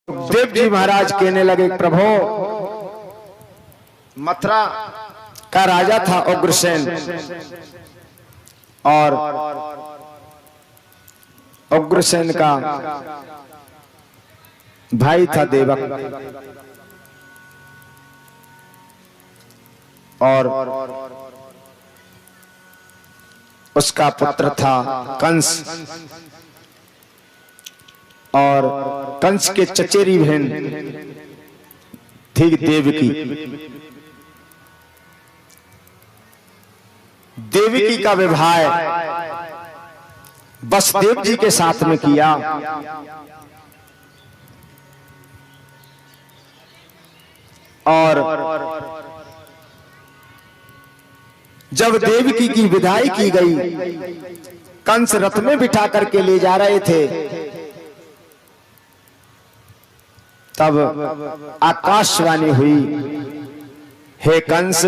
सुखदेव जी महाराज कहने लगे, प्रभु मथुरा का राजा था उग्रसेन और उग्रसेन का भाई था देवक और उसका पुत्र था कंस और कंस के चचेरी बहन थी देवकी। देवकी का विवाह वसुदेव जी के साथ में किया और जब देवकी की विदाई की गई, कंस रथ में बिठा करके ले जा रहे थे, तब आकाशवाणी हुई, हे कंस,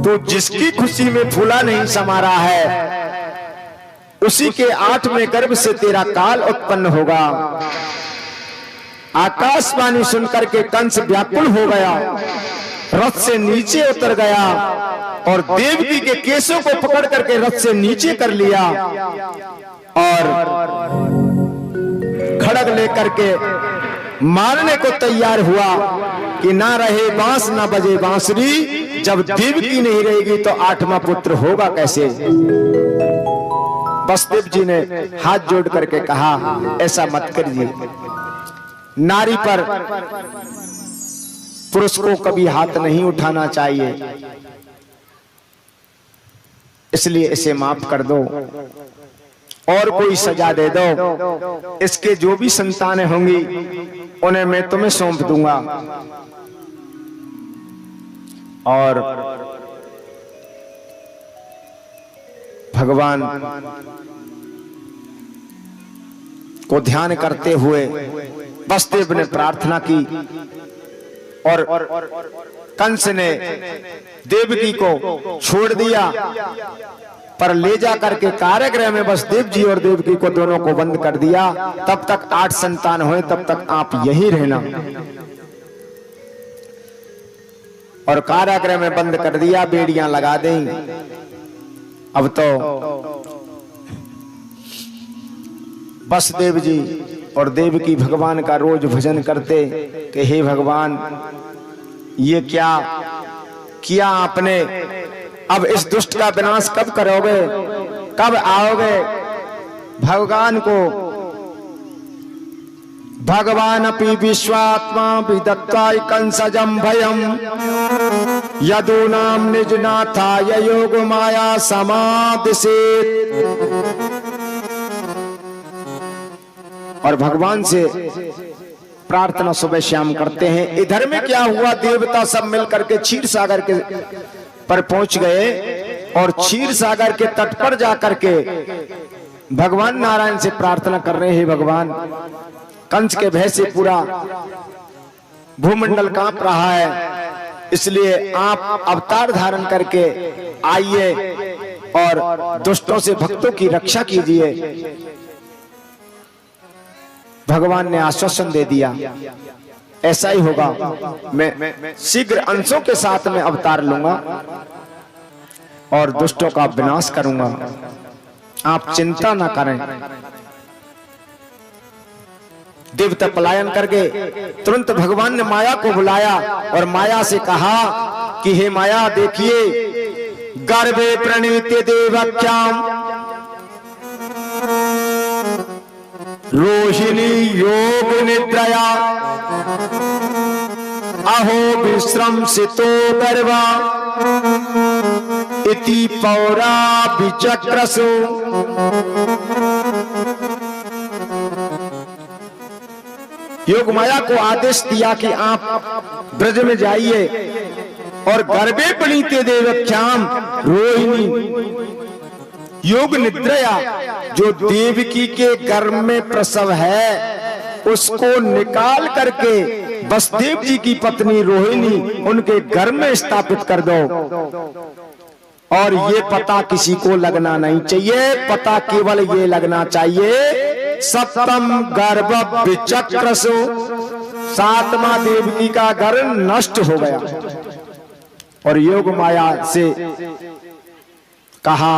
तू जिसकी खुशी में फूला नहीं समा रहा है, उसी के 8वें गर्भ से तेरा काल उत्पन्न होगा। आकाशवाणी सुनकर के कंस व्याकुल हो गया, रथ से नीचे उतर गया और देवकी के केशों को पकड़ करके रथ से नीचे कर लिया और खड़ग लेकर के मारने को तैयार हुआ कि ना रहे बांस ना बजे बांसुरी, जब देवकी नहीं रहेगी तो 8वां पुत्र होगा कैसे। वसुदेव जी ने हाथ जोड़ करके कहा, ऐसा मत करिए, नारी पर पुरुष को कभी हाथ नहीं उठाना चाहिए, इसलिए इसे माफ कर दो और कोई सजा दे दो। इसके जो भी संतानें होंगी उन्हें मैं तुम्हें सौंप दूंगा। और भगवान को ध्यान करते हुए वसुदेव ने प्रार्थना की और कंस ने देवकी को छोड़ दिया, पर ले जा करके कारागृह में वसुदेव जी और देवकी को दोनों को बंद कर दिया। तब तक 8 संतान हुए, तब तक आप यहीं रहना। और कारागृह में बंद कर दिया, बेड़ियां लगा दें। अब तो वसुदेव जी और देवकी भगवान का रोज भजन करते कि हे भगवान, ये क्या किया आपने, अब इस दुष्ट का विनाश कब करोगे, कब आओगे। भगवान को भगवान अपि विश्वात्मा विदत्ता कंसजं भयम यदूनाम निजनाथाय योग माया समादिशेत्। और भगवान से प्रार्थना सुबह शाम करते हैं। इधर में क्या हुआ, देवता सब मिलकर के क्षीर सागर के पर पहुंच गए और क्षीर सागर के तट पर जाकर के भगवान नारायण से प्रार्थना कर रहे हैं, भगवान, कंस के भय से पूरा भूमंडल कांप रहा है, इसलिए आप अवतार धारण करके आइए और दुष्टों से भक्तों की रक्षा कीजिए। भगवान ने आश्वासन दे दिया, ऐसा ही होगा, मैं शीघ्र अंशों के साथ में अवतार लूंगा और दुष्टों का विनाश करूंगा, आप चिंता ना करें। देवता पलायन करके तुरंत भगवान ने माया को बुलाया और माया से कहा कि हे माया, देखिए, गर्भे प्रणीते देवक्याम रोहिणी योग निद्रया अहो विश्रमसितो गर्भा इति पौरा विचक्रसु। योग माया को आदेश दिया कि आप ब्रज में जाइए और गर्भे प्रणीते देवक्याम रोहिणी योग निद्रया, जो देवकी के गर्भ में प्रसव है उसको निकाल करके वसुदेव जी की पत्नी रोहिणी उनके गर्भ में स्थापित कर दो। और ये पता किसी को लगना नहीं चाहिए, पता केवल ये लगना चाहिए सप्तम गर्भ विचक्रसो, सातवां देवकी का गर्भ नष्ट हो गया। और योग माया से कहा,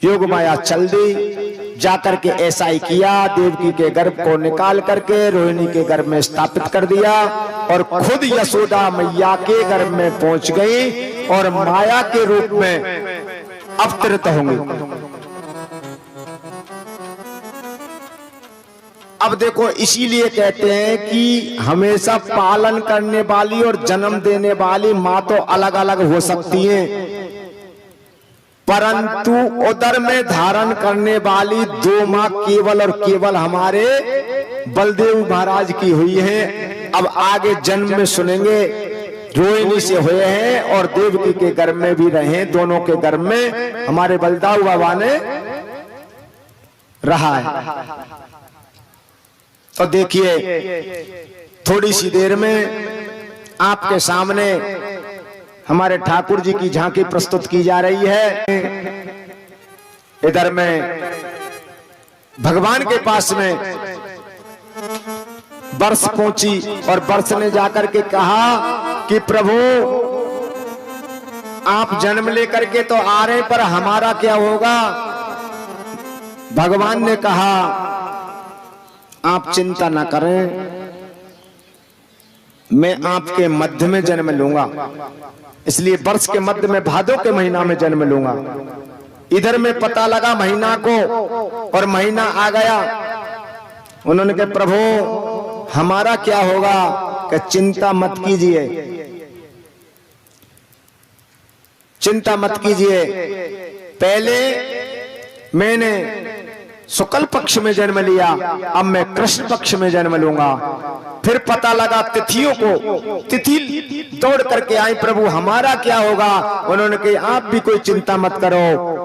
योग माया चल दी, जाकर के ऐसा ही किया, देवकी के गर्भ को निकाल करके रोहिणी के गर्भ में स्थापित कर दिया और खुद यशोदा मैया के गर्भ में पहुंच गई और माया के रूप में अवतरित होंगी। अब देखो, इसीलिए कहते हैं कि हमेशा पालन करने वाली और जन्म देने वाली माँ तो अलग अलग हो सकती हैं, परंतु उदर में धारण करने वाली दो माँ केवल और केवल हमारे बलदेव महाराज की हुई है। अब आगे जन्म में सुनेंगे, रोहिणी से हुए हैं और देवकी के गर्भ में भी रहे, दोनों के गर्भ में हमारे बलदाऊ बाबा ने रहा है। तो देखिए, थोड़ी सी देर में आपके सामने हमारे ठाकुर जी की झांकी प्रस्तुत की जा रही है। इधर में भगवान के पास में वर्ष पहुंची और वर्ष ने जाकर के कहा कि प्रभु आप जन्म लेकर के तो आ रहे, पर हमारा क्या होगा? भगवान ने कहा आप चिंता ना करें, मैं आपके मध्य में जन्म लूंगा, इसलिए वर्ष के मध्य में भादो के महीना में जन्म लूंगा। इधर में पता लगा महीना को और महीना आ गया। उन्होंने कहा प्रभु हमारा क्या होगा? कि चिंता मत कीजिए, चिंता मत कीजिए, पहले मैंने शुक्ल पक्ष में जन्म लिया, अब मैं कृष्ण पक्ष में जन्म लूंगा। फिर पता लगा तिथियों को, तिथि दौड़ करके आई, प्रभु हमारा क्या होगा? उन्होंने कहा आप भी कोई चिंता मत करो,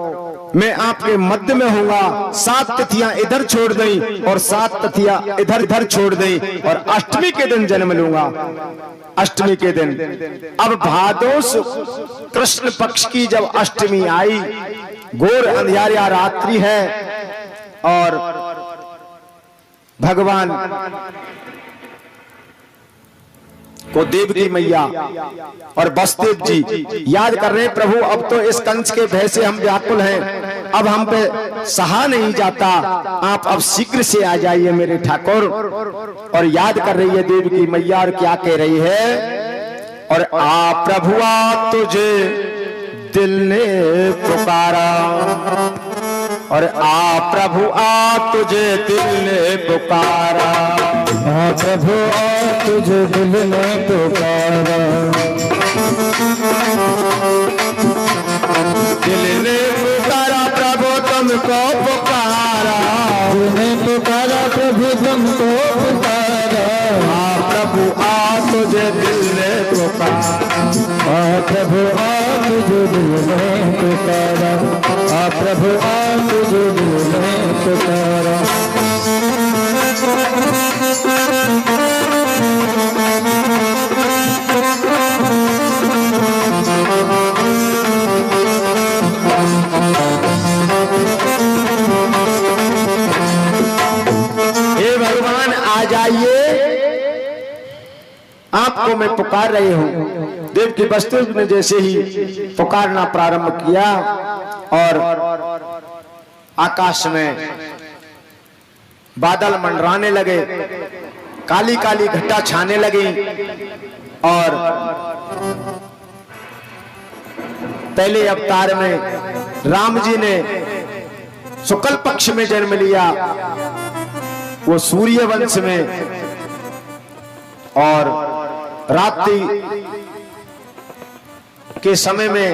मैं आपके मध्य में होऊंगा। 7 तिथियां इधर छोड़ दी और 7 तिथियां इधर छोड़ दी और अष्टमी के दिन जन्म लूंगा, अष्टमी के दिन। अब भादोस कृष्ण पक्ष की जब अष्टमी आई, घोर अंधियारा रात्रि है और भगवान को देवकी मैया और वसुदेव जी याद कर रहे हैं, प्रभु अब तो इस कंस के भय से हम व्याकुल हैं, अब हम पे सहा नहीं जाता, आप अब शीघ्र से आ जाइए मेरे ठाकुर। और याद कर रही है देवकी मैया और क्या कह रही है? और आ प्रभु आ तुझे दिल ने पुकारा, और आ प्रभु आ तुझे दिल ने पुकारा, आ प्रभु आ तुझे दिल ने पुकारा, दिल ने पुकारा प्रभु तुमको पुकारा, दिल ने पुकारा प्रभु तुमको पुकारा, आ प्रभु आ तुझे दिल ने पुकारा, आ प्रभु आ तुझे दिल ने पुकारा, आ प्रभु आ तुझे दिल ने पुकारा। हे भगवान आ जाइए, आपको मैं पुकार रही हूं। देवकी वसुदेव ने जैसे ही पुकारना प्रारंभ किया और आकाश में बादल मंडराने लगे, काली काली घटा छाने लगी और पहले अवतार में राम जी ने शुक्ल पक्ष में जन्म लिया, वो सूर्य वंश में, और रात्रि के समय में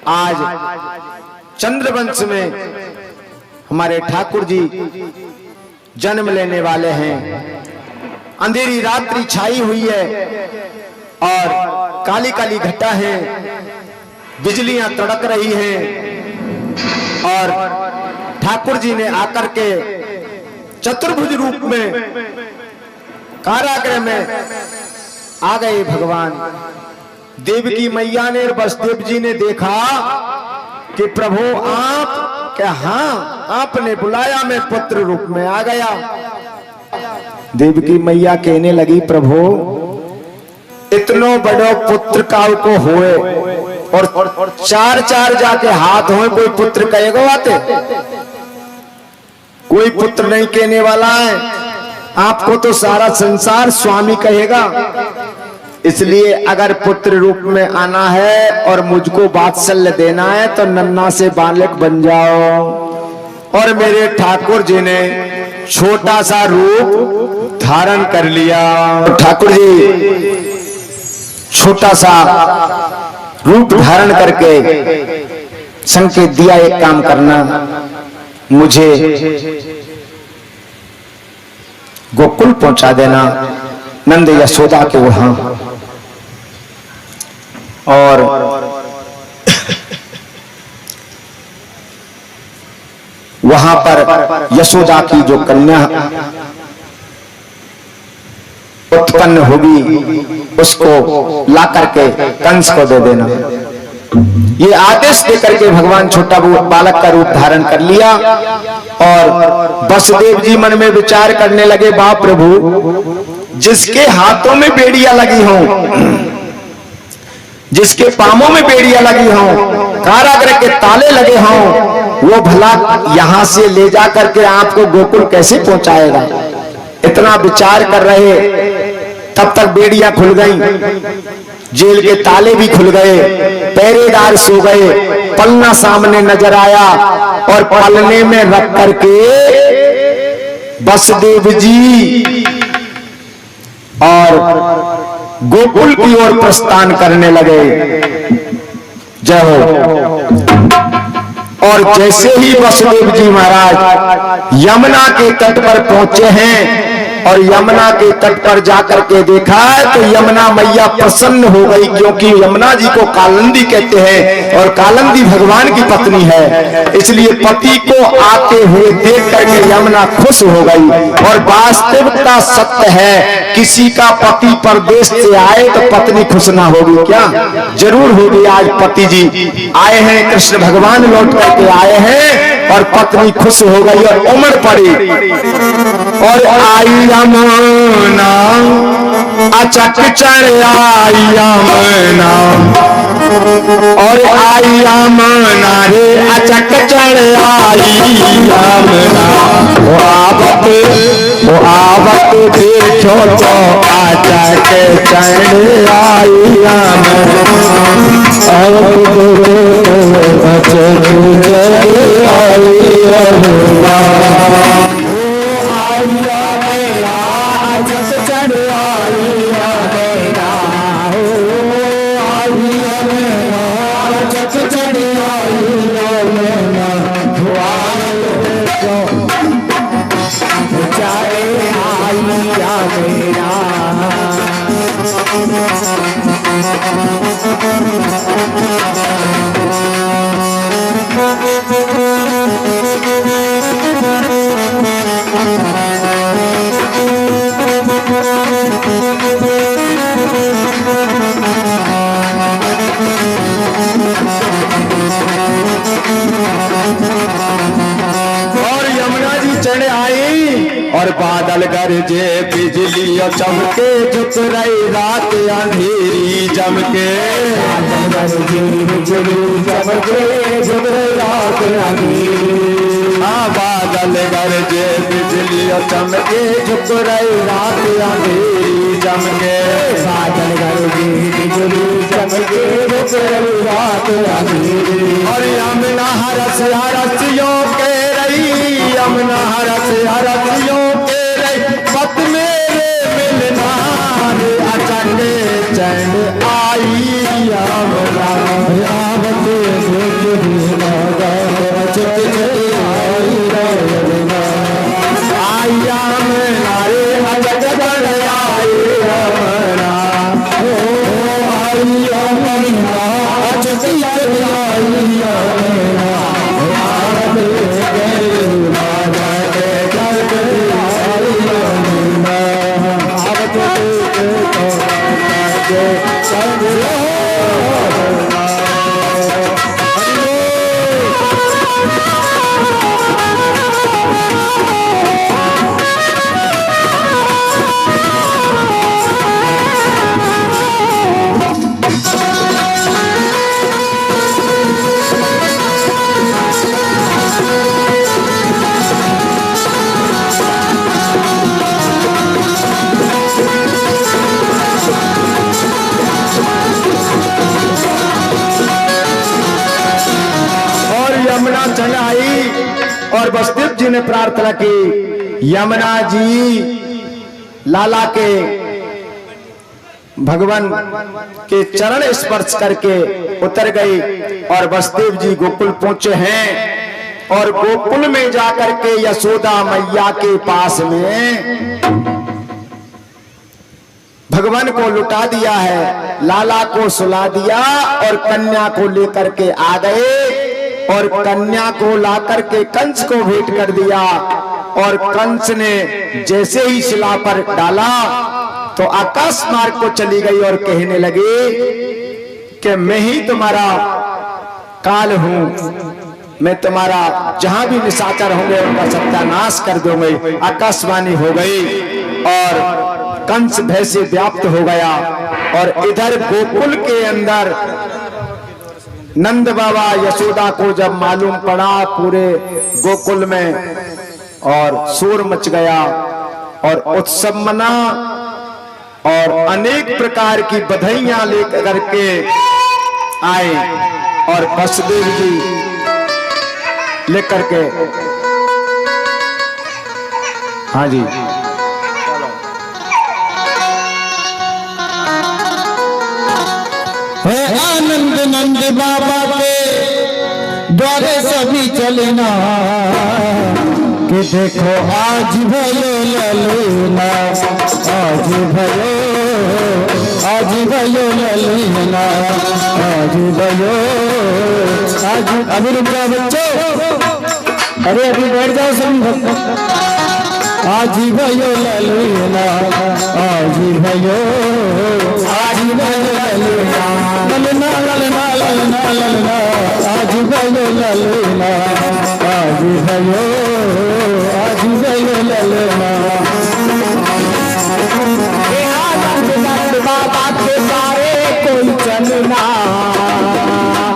आज चंद्रवंश में हमारे ठाकुर जी जन्म लेने वाले हैं। अंधेरी रात्रि छाई हुई है और काली काली घटा है, बिजलियां तड़क रही हैं और ठाकुर जी ने आकर के चतुर्भुज रूप में कारागृह में आ गए भगवान। देवकी मैया ने और वसुदेव जी ने देखा कि प्रभु आप कि हाँ आपने बुलाया, मैं पुत्र रूप में आ गया। देवकी मैया कहने लगी, प्रभु इतनो बड़ो पुत्र काल को होए और चार चार जाके हाथ होए, कोई पुत्र कहेगा आते? कोई पुत्र नहीं कहने वाला है। आपको तो सारा संसार स्वामी कहेगा। इसलिए अगर पुत्र रूप में आना है और मुझको वात्सल्य देना है तो नन्ना से बालक बन जाओ। और मेरे ठाकुर जी ने छोटा सा रूप धारण कर लिया। ठाकुर जी छोटा सा रूप धारण करके संकेत दिया, एक काम करना, मुझे गोकुल पहुंचा देना, नंद यशोदा के वहां। और वहां पर यशोदा की जो कन्या उत्पन्न होगी उसको ला करके कंस को दे देना। ये आदेश देकर के भगवान छोटा बालक का रूप धारण कर लिया। और वसुदेव जी मन में विचार करने लगे, बाप प्रभु जिसके हाथों में बेड़ियां लगी हों, जिसके पांवों में बेड़ियां लगी हों, कारागृह के ताले लगे हों, वो भला यहां से ले जा करके आपको गोकुल कैसे पहुंचाएगा? इतना विचार कर रहे, तब तक बेड़ियां खुल गई, जेल के ताले भी खुल गए, पहरेदार सो गए, पलना सामने नजर आया और पलने में रख करके वसुदेव जी और गोकुल की ओर प्रस्थान करने लगे। जय हो। और जैसे ही वसुदेव जी महाराज यमुना के तट पर पहुंचे हैं और यमुना के तट पर जाकर के देखा तो यमुना मैया प्रसन्न हो गई, क्योंकि यमुना जी को कालिंदी कहते हैं और कालिंदी भगवान की पत्नी है। इसलिए पति को आते हुए देख करके यमुना खुश हो गई। और वास्तविकता सत्य है, किसी का पति परदेश से आए तो पत्नी खुश ना होगी क्या? जरूर होगी। आज पति जी आए हैं, कृष्ण भगवान लौट करके आए हैं और पत्नी खुश हो गई और उमड़ पड़ी। और आई यमुना अचक चढ़ आई यमुना, और आई यमुना रे अचक चढ़ आई यमुना। वो आवत देखो तो अचक चढ़ आई यमुना, अचक चढ़ आई यमुना। और बादल गरजे बिजली चमके, झुक रही रात अंधेरी जमके। बादल गरजे बिजली चमके, झुक रही रात अंधेरी। बादल गरजे बिजली चमके, झुक रही रात अंधेरी जमके। बादल गरजे बिजली चमके, झुक रही रात अंधेरी। और यमुना हरस हरसियों के रही, यमुना हरस हरसियों के रही, पत मेरे मिलना रे अचक चढ़ आई यमुना। आवत देखना अचक चढ़ आई यमुना, आई यमुना रे अचक चढ़ आई यमुना। आई यमुना अचक चढ़ आई यमुना। और वसुदेव जी ने प्रार्थना की, यमुना जी लाला के भगवान के चरण स्पर्श करके उतर गई और वसुदेव जी गोकुल पहुंचे हैं। और गोकुल में जाकर के यशोदा मैया के पास में भगवान को लुटा दिया है, लाला को सुला दिया और कन्या को लेकर के आ गए और कन्या को लाकर के कंस को भेंट कर दिया। और कंस ने जैसे ही शिला पर डाला तो आकाश मार्ग को चली गई और कहने लगी कि मैं ही तुम्हारा काल हूं, मैं तुम्हारा जहां भी निशाचर होंगे उनका सत्यानाश कर दूंगी। आकाशवाणी हो गई और कंस भय से व्याप्त हो गया। और इधर गोकुल के अंदर नंद बाबा यशोदा को जब मालूम पड़ा पूरे गोकुल में और शोर मच गया और उत्सव मना और अनेक प्रकार की बधाइयां लेकर के आए और वसुदेव जी लेकर के, हाँ जी, है आनंद नंद बाबा के द्वारे सभी चलना कि देखो आज भयो ललना, आज भयो ललना, आज भयो, आज अभी रुक जाओ बच्चों, अरे अभी बैठ जाओ सभी। आज भयो ललना, आज भयो, आज भयो ललना, ललना ललना ललना ललना, आज भयो ललना, आज भयो, आज भयो ललना। बाबा के सारे कोई चलना,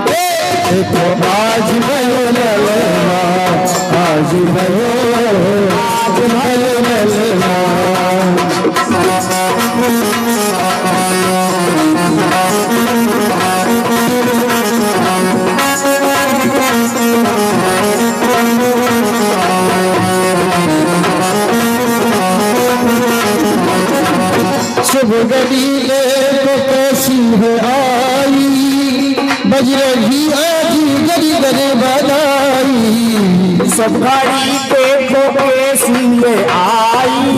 देखो आज भयो ललना, आज भयो, आज भयो ललना। शुभ घड़ी को कैसी है आई, बज रही आज गरी गरी बधाई। सब घड़ी देखो कैसी है आई,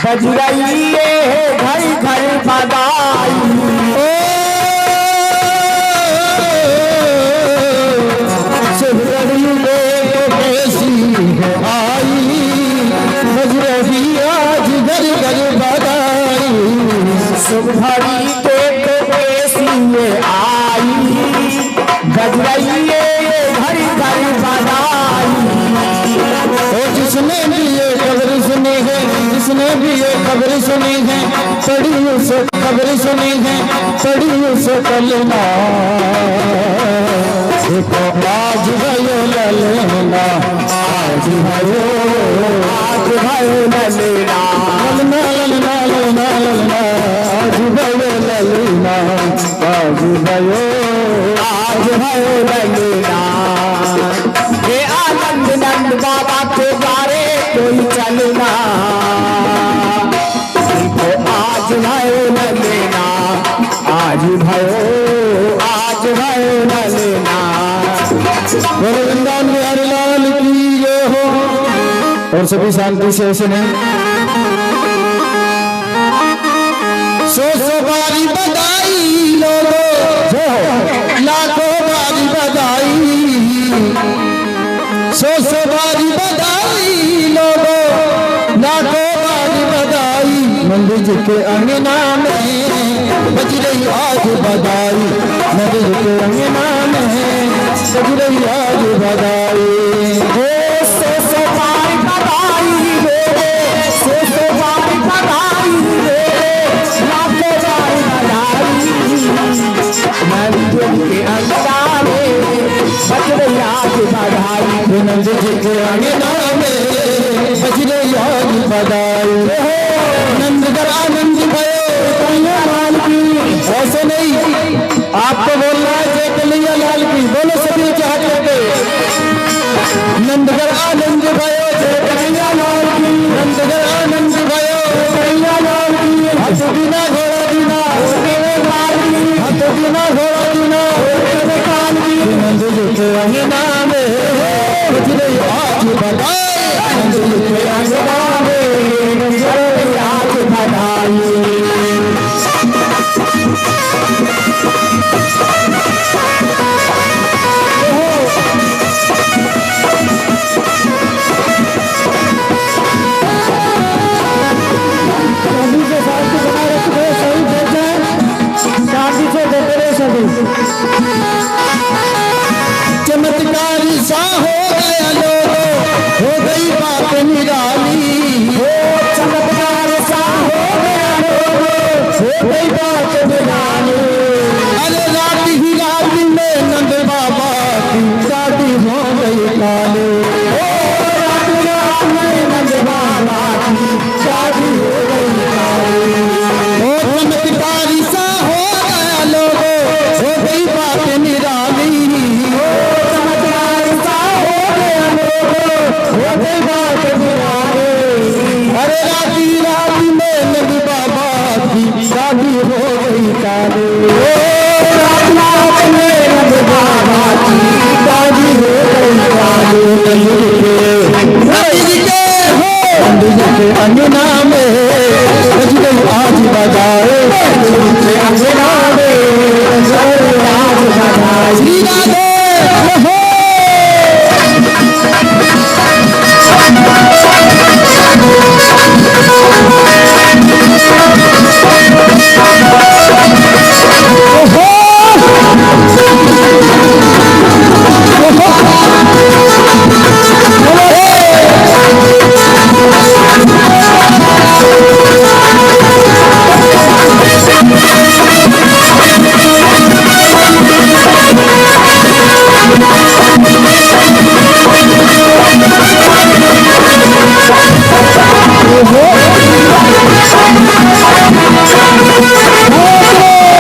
बज रही है घर घर बधाई। शुभ घड़ी देखो कैसी है आई, बज रही आज गरी गरी बधाई। शुभ घड़ी देखो कैसी है आई, बज रही है घर घर बधाई। जिसने भी ये खबर सुनी है, जिसने भी ये खबर सुनी है, पढ़ी उसे खबर सुनी है, पढ़ी उसे कलमा। देखो आज भयो ललना, आज भयो, आज भयो ललना, ललना ललना ललना ललना, आज भयो ललना, आज भयो, आज भयो ललना। हे आनंद नंद बाबा के द्वारे कोई चलना, देखो आज भयो ललना, आज भयो, आज भयो ललना। वृंदावन बिहारी लाल की जय हो। और सभी शांति से ऐसे नहीं। सौ बारी बधाई लोगो, लाखों बारी बधाई, सौ बारी बधाई लोगो, लाखों बारी बधाई। नंद जी के अंगना में बज रही आज बधाई, नंद जी के अंगना में बज रही आज बधाई। सो बारी बधाई रे, सो बारी बधाई रे, लाखों बारी बधाई। नंद के अंगना में बज रही आज बधाई, नंद जी के अंगना में बज रही आज बधाई। नंदगर आनंद भयो लाल की, ऐसे नहीं आपको बोलना है जय कन्हैया लाल की, बोलो सभी चाहते थे। नंदगर हाथ बिना घोड़ा बिना हाथ बिना घोड़ा बिना मंदिर के अंगना में बज रही आज बधाई मंदिर के अंगना में बज रही आज बधाई चमत्कारी सा हो गया लोगो हो गई बात निराली हो चमत्कार सा हो गया लोगो हो गई बात निराली अरे रात ही रात में नंद बाबा की शादी हो गई काली हो रात में नंद बाबा की शादी हो गई काली हो चमत्कारी सा हो गया लोगो हो गई बात निराली हो चमत्कार सा हो गया लोगो हो गई बात निराली अरे राती राती में नंद बाबा की शादी हो गई काली हो रात रात में नंद बाबा की शादी हो गई काली मंदिर के अंगना में बज गई आज बजाए मंदिर के अंगना में बज गई आज बजाए श्री राधे हो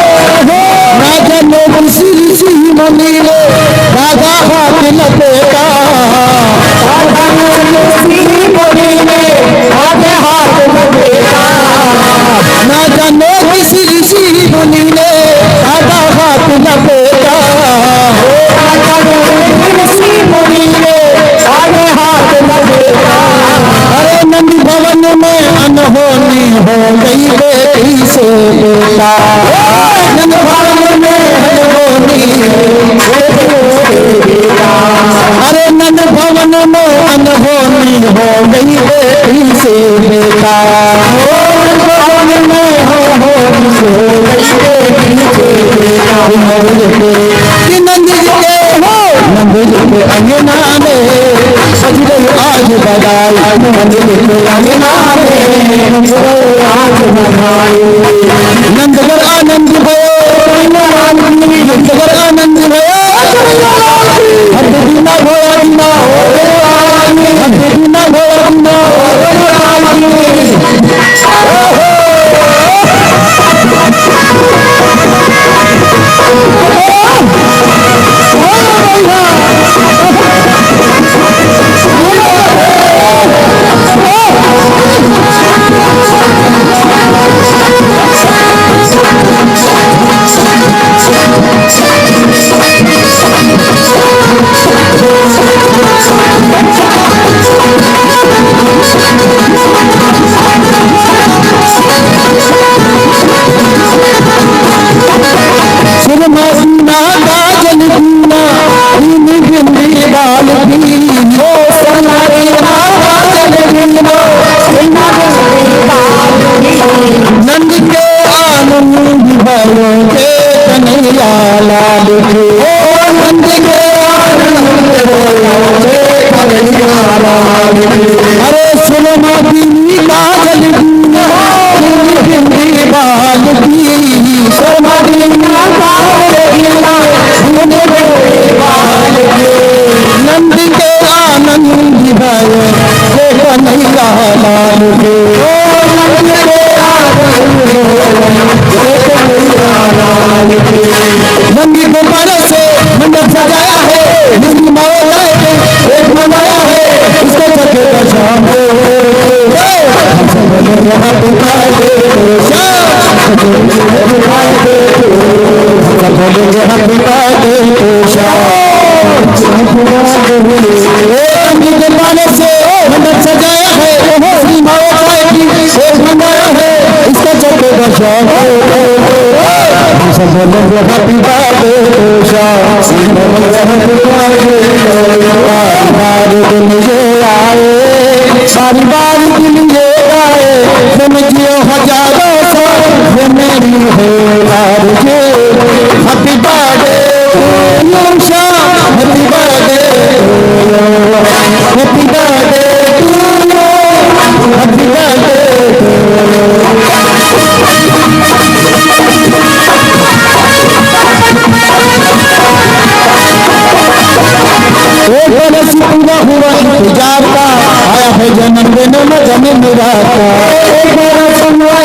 राजा नोबल श्री मंदिरे राजा हाथ लपेटा राजा नोबल श्री मंदिरे राजा हाथ लपेटा राजा नोबल श्री मंदिरे राजा हाथ लपेटा राजा नोबल श्री मंदिरे राजा हाथ लपेटा अरे नंद भवन में अनहोनी हो गई बेटी से बेटा नंद भवन में अनहोनी अरे नंद भवन में अनहोनी हो गई बेटी से बेटा नंद भवन में अनहोनी हो गई बेटी से बेटा नंद जी के हो नंद जी के अंगना में बज गई आज बधाई मंदिर के अंगना में बज गई आज बधाई नंदगर आनंद भयो नंदगर आनंद भयो हर बिना घोड़ा बिना हर बिना घोड़ा बिना नंद के आनंद भयो के कन्हैया लाल के नंद के आनंद भयो के कन्हैया लाल के अरे सुनो माती काजल बिंदी बाल की समाधि नंद के आनंद भयो के कन्हैया लाल के नंदी गोपाल से मंडप सजाया है नंदी माया एक बनाया है इसको सके शाम बोलेंगे हैप्पी बर्थडे टू जमाने से मंडप सजाया है सीमाओं की शेर बनाया है इसका चलेगा शौक हम सब बोलेंगे हैप्पी बर्थडे टू सारी दिन ये आए सारी बारी दिन ये आए समझियो हजारों सौ ये मेरी है आरज़ू happy birthday to happy birthday happy birthday to happy birthday एक बरस पूरा हुआ इंतजार का आया है जन्मदिन में मेरा एक बरस हुआ